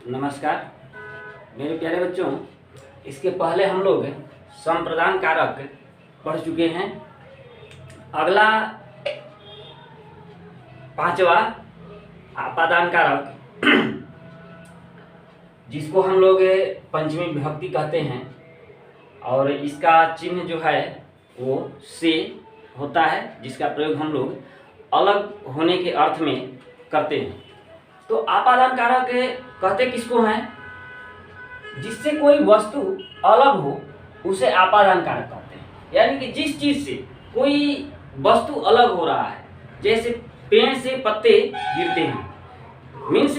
नमस्कार मेरे प्यारे बच्चों। इसके पहले हम लोग संप्रदान कारक पढ़ चुके हैं। अगला पांचवा आपादान कारक जिसको हम लोग पंचमी विभक्ति कहते हैं और इसका चिन्ह जो है वो से होता है, जिसका प्रयोग हम लोग अलग होने के अर्थ में करते हैं। तो आपादान कारक कहते किसको हैं? जिससे कोई वस्तु अलग हो उसे आपादान कारक कहते हैं। यानी कि जिस चीज से कोई वस्तु अलग हो रहा है, जैसे पेड़ से पत्ते गिरते हैं, मीन्स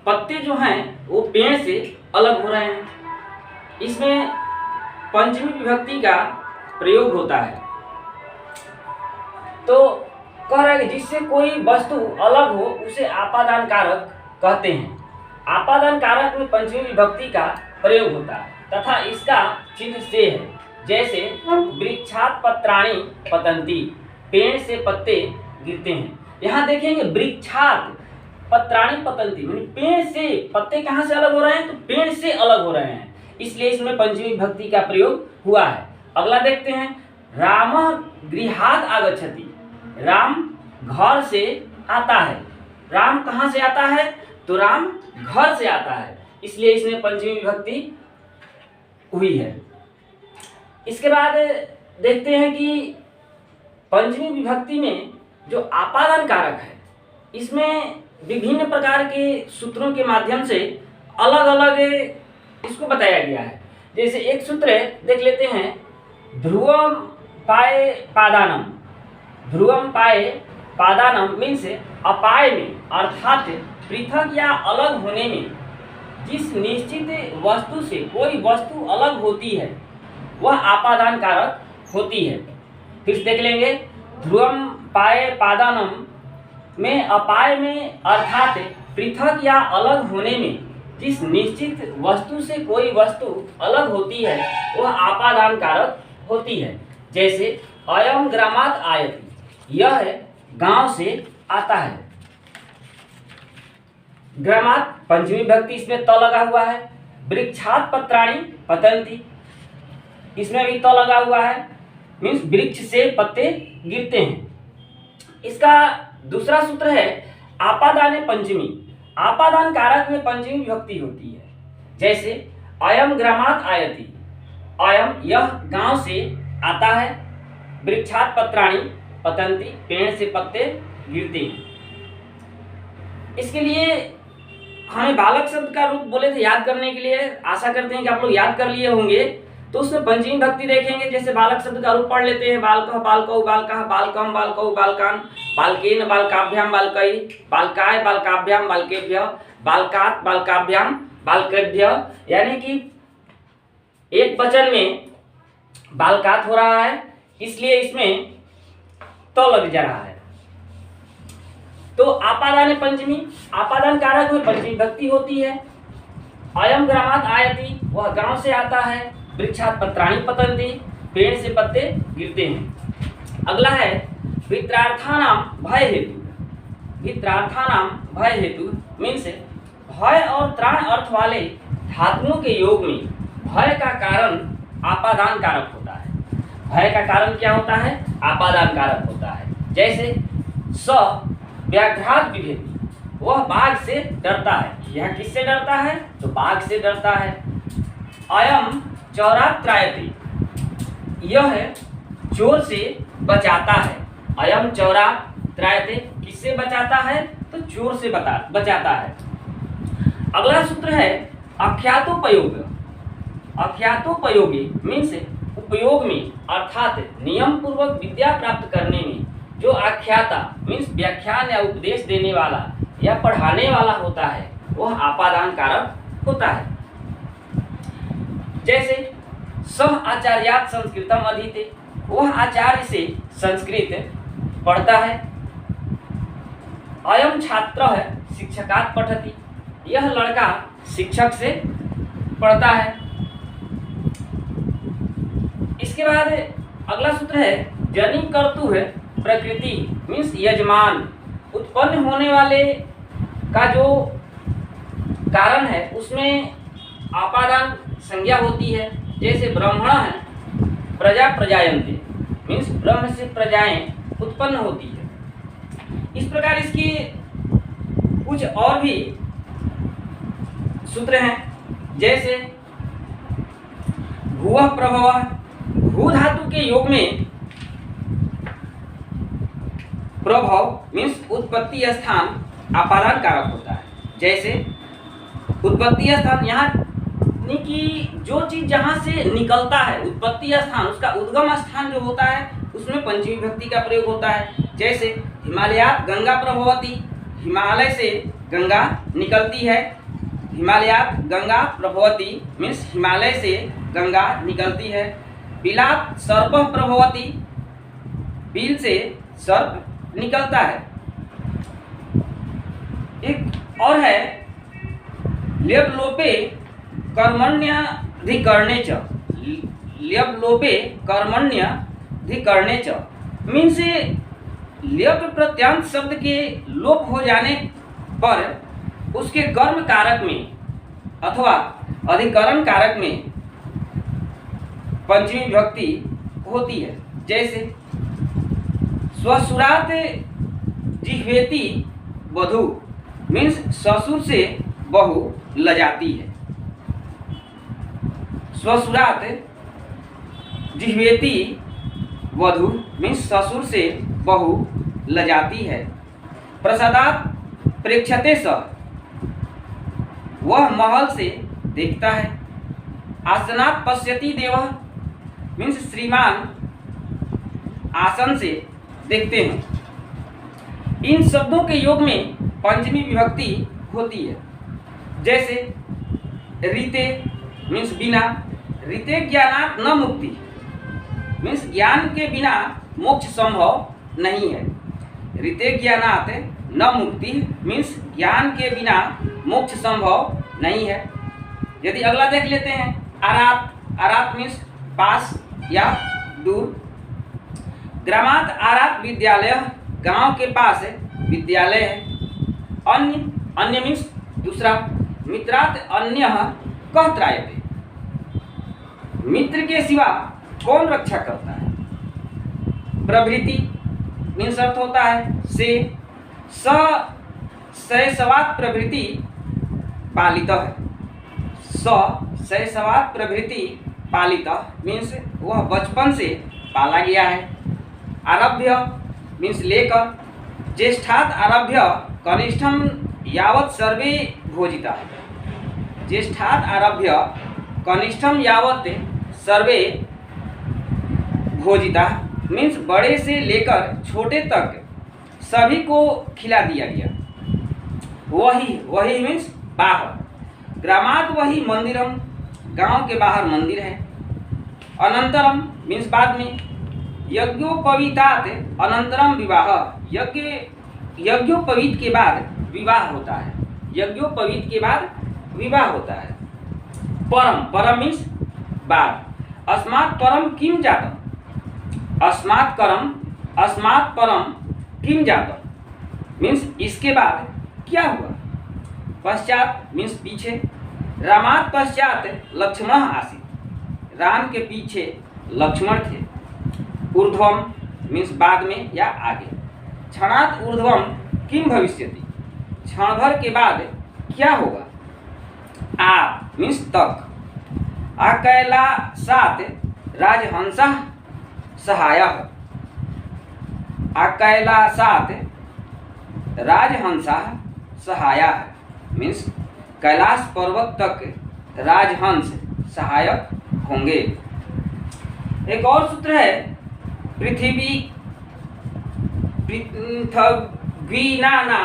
पत्ते जो हैं वो पेड़ से अलग हो रहे हैं। इसमें पंचमी विभक्ति का प्रयोग होता है। तो कह रहा है कि जिससे कोई वस्तु अलग हो उसे आपादान कारक कहते हैं। आपादान कारक में पंचमी विभक्ति का प्रयोग होता है तथा इसका चिन्ह से है। जैसे वृक्षात पत्राणि पतन्ति, पेड़ से पत्ते गिरते हैं। यहाँ देखेंगे वृक्षात पत्राणि पतन्ति, पेड़ से पत्ते कहाँ से अलग हो रहे हैं? तो पेड़ से अलग हो रहे हैं, इसलिए इसमें पंचमी विभक्ति का प्रयोग हुआ है। अगला देखते हैं, रामः गृहात् आगच्छति, राम घर से आता है। राम कहाँ से आता है? तो राम घर से आता है, इसलिए इसमें पंचमी विभक्ति हुई है। इसके बाद देखते हैं कि पंचमी विभक्ति में जो आपादान कारक है, इसमें विभिन्न प्रकार के सूत्रों के माध्यम से अलग अलग इसको बताया गया है। जैसे एक सूत्र देख लेते हैं, ध्रुवम पाए पादानम। ध्रुवम पाए पादानम मीन्स अपाय में अर्थात पृथक या अलग होने में जिस निश्चित वस्तु से कोई वस्तु अलग होती है वह आपादान कारक होती है। फिर से देख लेंगे, ध्रुवम पाए पादानम में अपाय में अर्थात पृथक या अलग होने में जिस निश्चित वस्तु से कोई वस्तु अलग होती है वह आपादान कारक होती है। जैसे अयम ग्रामात् आयति, यह गांव से आता है। ग्रामात् पंचमी विभक्ति, इसमें त लगा हुआ है। वृक्षात् पत्राणि पतन्ति, इसमें भी त लगा हुआ है, मीन्स वृक्ष से पत्ते गिरते हैं। इसका दूसरा सूत्र है आपादाने पंचमी। आपादान कारक में पंचमी विभक्ति होती है। जैसे अयम ग्रामात् आयति, अयम यह गांव से आता है। वृक्षात् पत्राणि पतन्ति, पेड़ से पत्ते गिरते हैं। इसके लिए हमें बालक शब्द का रूप बोले थे याद करने के लिए, आशा करते हैं कि आप लोग याद कर लिए होंगे। तो उसमें पंचमी विभक्ति देखेंगे। जैसे बालक शब्द का रूप पढ़ लेते हैं, बालकः बालकौ बालकः बालकम बालकौ बालकान बालकेन बालकाभ्याम बालकै बालकाय बालकाभ्याम बालकेभ्यः बालकात् बालकाभ्याम बालकेभ्यः। यानी कि एक वचन में बालकात हो रहा है, इसलिए इसमें तो लग जा रहा है। तो आपादान पंचमी, आपादान कारक में पंचमी विभक्ति होती है। अयम ग्रामात् आयति, वह गांव से आता है। वृक्षात् पत्राणि पतन्ति, पेड़ से पत्ते गिरते हैं। अगला है वित्रार्थानाम भय हेतु। वित्रार्थानाम भय हेतु मीन्स भय और त्राण अर्थ वाले धातुओं के योग में भय का कारण आपादान कारक होता है। भय का कारण क्या होता है? आपादान कारक होता है। जैसे स व्याघ्रात् बिभेति, वह बाघ से डरता है। यह किससे डरता है? तो बाघ से डरता है। अयम चोरात् त्रायते, यह चोर से बचाता है। अयम चोरात् त्रायते, किससे बचाता है? तो चोर से बचाता है। अगला सूत्र है अख्यातोपयोग। अख्यातोपयोगी मीन्स उपयोग में अर्थात नियम पूर्वक विद्या प्राप्त करने में जो आख्याता मीन्स व्याख्यान या उपदेश देने वाला या पढ़ाने वाला होता है वह आपादान कारक होता है। जैसे सह आचार्यात् संस्कृतम अधीते, वह आचार्य से संस्कृत पढ़ता है। अयम छात्रः शिक्षकात् पठति, यह लड़का शिक्षक से पढ़ता है। इसके बाद अगला सूत्र है जनि कर्तुः प्रकृति मीन्स यजमान, उत्पन्न होने वाले का जो कारण है उसमें आपादान संज्ञा होती है। जैसे ब्रह्मण है, प्रजा प्रजायन्ते, मीन्स ब्रह्म से प्रजाएं उत्पन्न होती है। इस प्रकार इसकी कुछ और भी सूत्र हैं, जैसे भूः प्रभवः, भू धातु के योग में प्रभव मीन्स उत्पत्ति स्थान आपादान कारक होता है। जैसे उत्पत्ति स्थान, यहाँ कि जो चीज जहां से निकलता है, उत्पत्ति स्थान, उसका उद्गम स्थान जो होता है उसमें पंचमी विभक्ति का प्रयोग होता है। जैसे हिमालयात् गंगा प्रभवती, हिमालय से गंगा निकलती है। हिमालयात् गंगा प्रभवती मीन्स हिमालय से गंगा निकलती है। बिलात् सर्पः प्रभवती, बिल से सर्प निकलता है। एक और है ल्यब लोपे कर्मण्यधिकरणे च, ल्यब लोपे कर्मण्यधिकरणे च, मीन्स ल्यब प्रत्यांत शब्द के लोप हो जाने पर उसके कर्म कारक में अथवा अधिकरण कारक में पंचमी विभक्ति होती है। जैसे स्वसुरात जिह्वेति वधू, मीन्स ससुर से बहू लजाती है। स्वसुरात जिह्वेति वधू मीन्स ससुर से बहू लजाती है। प्रसादात प्रेक्षते स, वह महल से देखता है। आसनात् पश्यति देवः, मीन्स श्रीमान आसन से देखते हैं। इन शब्दों के योग में पंचमी विभक्ति होती है। जैसे रीते मीन्स बिना, रीते ज्ञानात् न मुक्ति, मीन्स ज्ञान के बिना मोक्ष संभव नहीं है। रीते ज्ञानात् न मुक्ति मीन्स ज्ञान के बिना मोक्ष संभव नहीं है। यदि अगला देख लेते हैं, आरात, आरात मीन्स पास या दूर। ग्रामात् आरात विद्यालय, गांव के पास विद्यालय है। अन्य, अन्य मीन्स दूसरा। मित्रात् अन्यः कः त्रायते, मित्र के सिवा कौन रक्षा करता है। प्रभृति मीन्स अर्थ होता है से। शैशवात् प्रभृति पालितः है, शैशवात् प्रभृति पालितः मीन्स वह बचपन से पाला गया है। आरभ्य मीन्स लेकर। ज्येष्ठात् आरभ्य कनिष्ठम यावत् सर्वे भोजिता, ज्येष्ठात् आरभ्य कनिष्ठम यावत् सर्वे भोजिता मीन्स बड़े से लेकर छोटे तक सभी को खिला दिया गया। वही, वही मीन्स बाहर। ग्रामात् वही मंदिरम, गांव के बाहर मंदिर है। अनंतरम मीन्स बाद में। यज्ञोपवीतात् अनंतरम विवाह, यज्ञोपवीत के बाद विवाह होता है। यज्ञोपवीत के बाद विवाह होता है। परम, परम मीन्स बाद। अस्मात् परम किम जातम, अस्मात् परम किम जातम मीन्स इसके बाद क्या हुआ। पश्चात मीन्स पीछे। रामात् पश्चात लक्ष्मण आसीत्, राम के पीछे लक्ष्मण थे। ऊर्ध्वम मीन्स बाद में या आगे। क्षणात् ऊर्ध्वम किम भविष्यति, क्षण भर के बाद क्या होगा। आ मीन्स तक। अकैलासात् राजहंसः सहायः, अकैलासात् राजहंसः सहायः मीन्स कैलाश पर्वत तक राजहंस सहायक होंगे। एक और सूत्र है पृथ्वी पृथ्वीनाना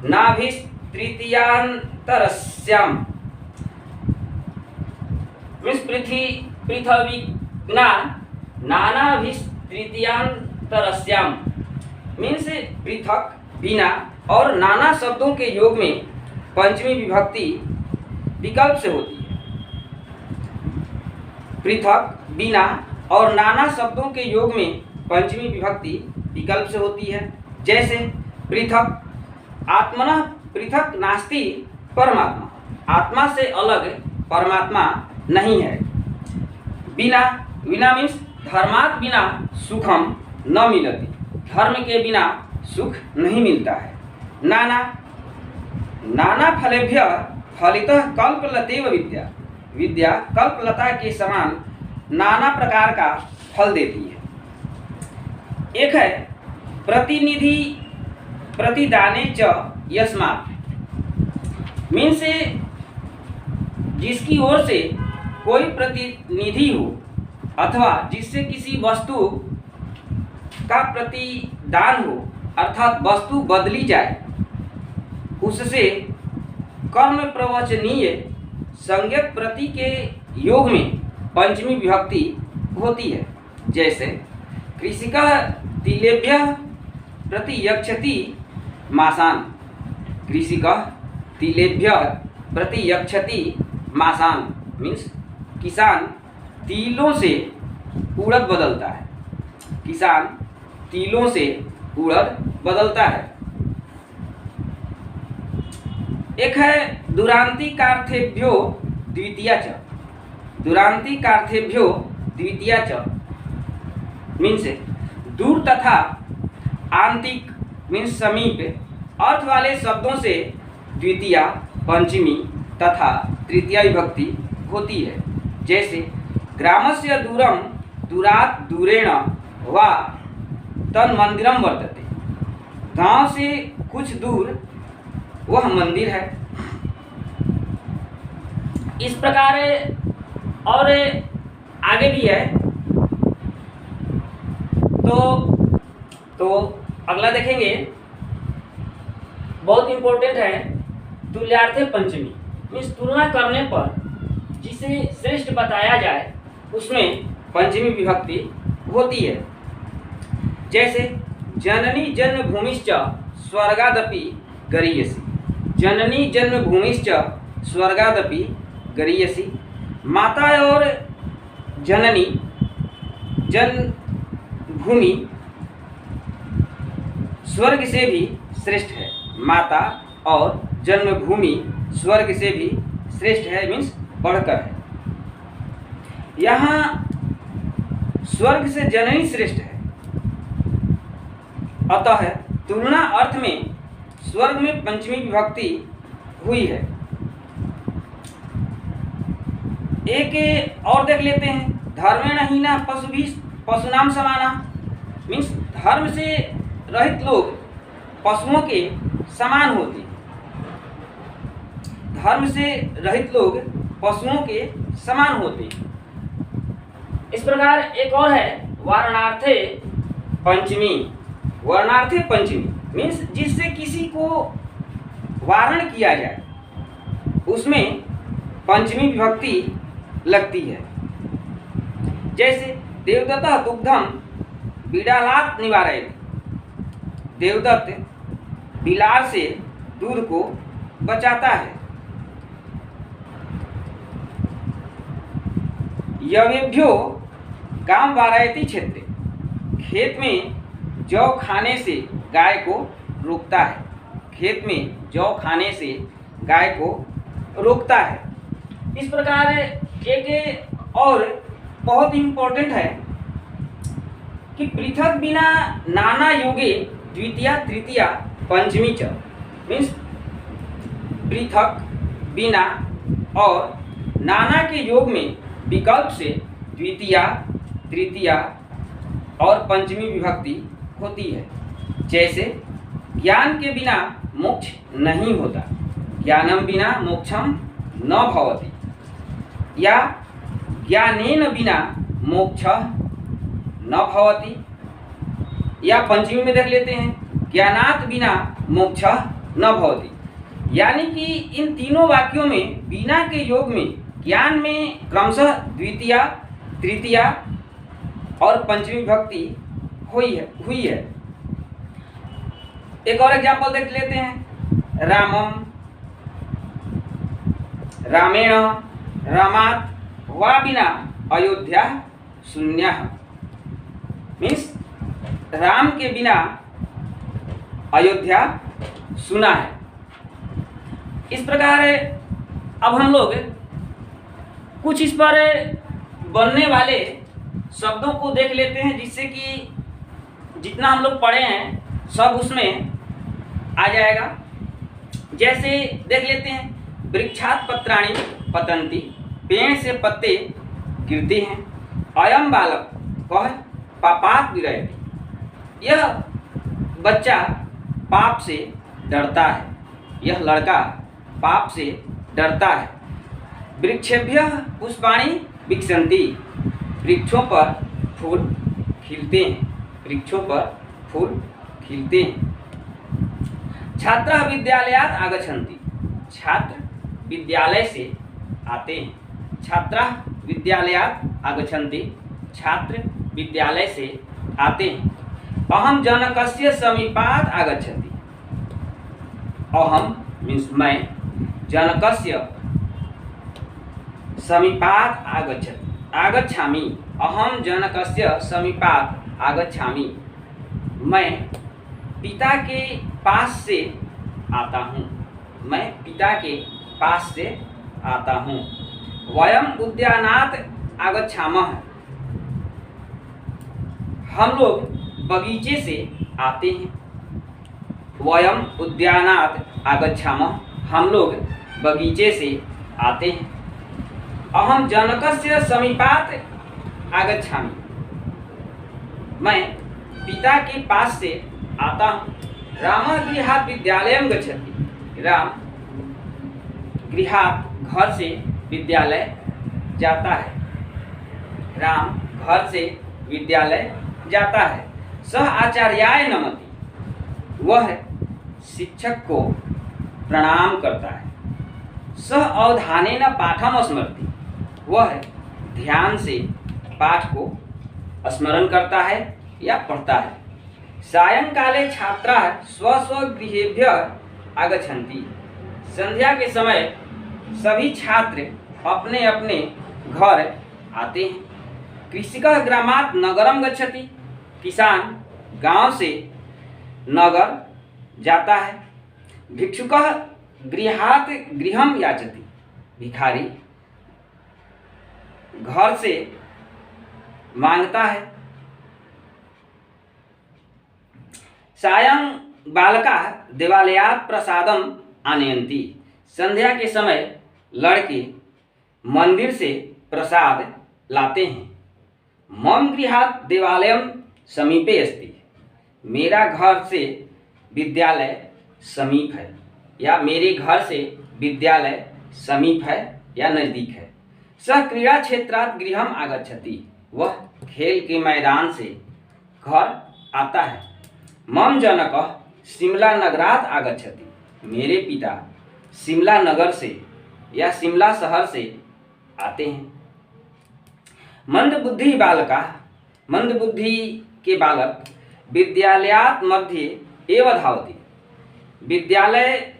नाभिस्तृतीयांतरस्याम मीन्स पृथ्वी नानाभिस्तृतीयांतरस्याम मीन्स पृथक, बिना और नाना शब्दों के योग में पंचमी विभक्ति विकल्प से होती है। पृथक, बिना और नाना शब्दों के योग में पंचमी विभक्ति विकल्प से होती है। जैसे पृथक, आत्मनः पृथक नास्ति परमात्मा, आत्मा से अलग परमात्मा नहीं है। बिना बिना मीन्स धर्मात् बिना सुखम न मिलति, धर्म के बिना सुख नहीं मिलता है। नाना नाना फलेभ्य फलितः कल्पलतेव विद्या, विद्या कल्पलता के समान नाना प्रकार का फल देती है। एक है प्रतिनिधि प्रतिदाने च यस्मात्, मीन्स जिसकी ओर से कोई प्रतिनिधि हो अथवा जिससे किसी वस्तु का प्रतिदान हो अर्थात वस्तु बदली जाए, उससे कर्म प्रवचनीय संज्ञक प्रति के योग में पंचमी विभक्ति होती है। जैसे कृषिकः तिलेभ्यः प्रतियक्षति मासान, कृषिकः तिलेभ्यः प्रतियक्षति मासान, मीन्स किसान तिलों से उड़द बदलता है, किसान तिलों से उड़द बदलता है। एक है दुरांतिकार्थेभ्यो द्वितीया च, दुरांतिकार्थेभ्यो द्वितीया च मीन्स दूर तथा आंतिक मीन्स समीप अर्थ वाले शब्दों से द्वितीया, पंचमी तथा तृतीया विभक्ति होती है। जैसे ग्रामस्य दूरम दूरात् दूरेण वा तन्मंदिरम वर्तते, गांव से कुछ दूर वह मंदिर है। इस प्रकार और आगे भी है। तो अगला देखेंगे, बहुत इंपॉर्टेंट है, तुल्यार्थे पंचमी मीन्स तुलना करने पर जिसे श्रेष्ठ बताया जाए उसमें पंचमी विभक्ति होती है। जैसे जननी जन्मभूमिश्च स्वर्गादपि गरीयसी, जननी जन्मभूमिश्च स्वर्गादपि गरीयसी, माता और जननी जन्मभूमि स्वर्ग से भी श्रेष्ठ है, माता और जन्मभूमि स्वर्ग से भी श्रेष्ठ है मीन्स बढ़कर है। यहाँ स्वर्ग से जननी श्रेष्ठ है, अतः तुलना अर्थ में स्वर्ग में पंचमी विभक्ति हुई है। एक और देख लेते हैं, धर्मेण हीना पशुनाम समाना, मीन्स धर्म से रहित लोग पशुओं के समान होते, धर्म से रहित लोग पशुओं के समान होते। इस प्रकार एक और है वारणार्थे पंचमी, वर्णार्थे पंचमी मीन्स जिससे किसी को वारण किया जाए उसमें पंचमी विभक्ति लगती है। जैसे देवदत्तः दुग्धम बिडालात् निवारयति, देवदत्त बिलार से दूध को बचाता है। यवेभ्यो गाम वारयति क्षेत्रे, खेत में जौ खाने से गाय को रोकता है, खेत में जौ खाने से गाय को रोकता है। इस प्रकार एक और बहुत इम्पोर्टेंट है कि पृथक बिना नाना योगे द्वितीया तृतीया पंचमी च, मीन्स पृथक बिना और नाना के योग में विकल्प से द्वितीया तृतीया और पंचमी विभक्ति होती है। जैसे ज्ञान के बिना मोक्ष नहीं होता, ज्ञानम बिना मोक्षम न भवति, या ज्ञानेन बिना मोक्ष न भवति, या पंचमी में देख लेते हैं ज्ञानात् बिना मोक्ष न भवति। यानी कि इन तीनों वाक्यों में बिना के योग में ज्ञान में क्रमशः द्वितीया तृतीया और पंचमी विभक्ति हुई है। एक और एग्जाम्पल देख लेते हैं, रामम रामेण रामात् वा बिना अयोध्या शून्य, मीन्स राम के बिना अयोध्या सुना है। इस प्रकार अब हम लोग कुछ इस पर बनने वाले शब्दों को देख लेते हैं, जिससे कि जितना हम लोग पढ़े हैं सब उसमें आ जाएगा। जैसे देख लेते हैं, वृक्षात् पत्राणि पतन्ति, पेड़ से पत्ते गिरते हैं। अयम बालक कह पापात् विरयति, यह बच्चा पाप से डरता है, यह लड़का पाप से डरता है। वृक्षेभ्यः पुष्पाणि विकसन्ति, वृक्षों पर फूल खिलते हैं, वृक्षों पर फूल खिलते हैं। छात्रः विद्यालयात् आगच्छन्ति, छात्र विद्यालय से आते हैं। छात्राः विद्यालयात् आगच्छन्ति, छात्र विद्यालय से आते हैं। अहम जनकस्य समीपात् आगच्छति, अहम मीन्स मैं, जनकस्य समीपात् आगच्छामि, अहम जनकस्य समीपात् आगच्छामि, मैं पिता के पास से आता हूँ, मैं पिता के पास से आता हूँ। वयम उद्यानात् आगच्छामः, हम लोग बगीचे से आते हैं। वयम उद्यानात् आगच्छामः, हम लोग बगीचे से आते हैं। अहम जनकस्य समीपात् आगच्छामि, मैं पिता के पास से आता हूँ। रामः गृहात् विद्यालयं गच्छति, राम गृहात् घर से विद्यालय जाता है, राम घर से विद्यालय जाता है। सः आचार्याय नमति, वह शिक्षक को प्रणाम करता है। सः अवधानेन पाठं स्मरति, वह ध्यान से पाठ को स्मरण करता है या पढ़ता है। सायंकाले छात्राः स्वस्वगृहेभ्यः आगच्छन्ति, संध्या के समय सभी छात्र अपने अपने घर आते हैं। कृषकः ग्रामात् नगरं गच्छति, किसान गांव से नगर जाता है। भिक्षुकः गृहात् गृहं याचति, भिखारी घर से मांगता है। सायं बालकाः देवालयात् प्रसादम् आनयन्ति, संध्या के समय लड़के मंदिर से प्रसाद लाते हैं। मम गृहात् देवालयं समीपे अस्ति, मेरा घर से विद्यालय समीप है, या मेरे घर से विद्यालय समीप है या नज़दीक है। सः क्रीड़ा क्षेत्रात् गृहम् आगच्छति, वह खेल के मैदान से घर आता है। मम जनकः शिमला नगरात् आगच्छति, मेरे पिता शिमला नगर से या शिमला शहर से आते हैं। मंदबुद्धि बालकाः, मंदबुद्धि के बालक विद्यालयात् मध्ये एव धावति, विद्यालय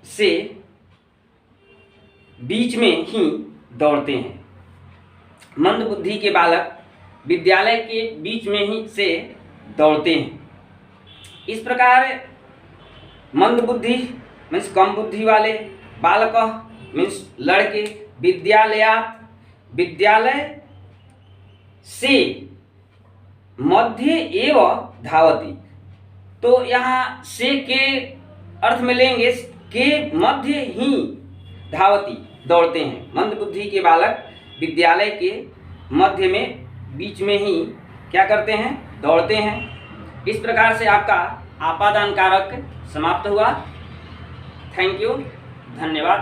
से बीच में ही दौड़ते हैं। मंदबुद्धि के बालक विद्यालय के बीच में ही से दौड़ते हैं। इस प्रकार मंदबुद्धि मीन्स कम बुद्धि वाले, बालक मीन्स लड़के, विद्यालय से मध्य एव धावति, तो यहाँ से के अर्थ में लेंगे के मध्य ही धावती, दौड़ते हैं। मंदबुद्धि के बालक विद्यालय के मध्य में बीच में ही क्या करते हैं, दौड़ते हैं। इस प्रकार से आपका आपादान कारक समाप्त हुआ। थैंक यू, धन्यवाद।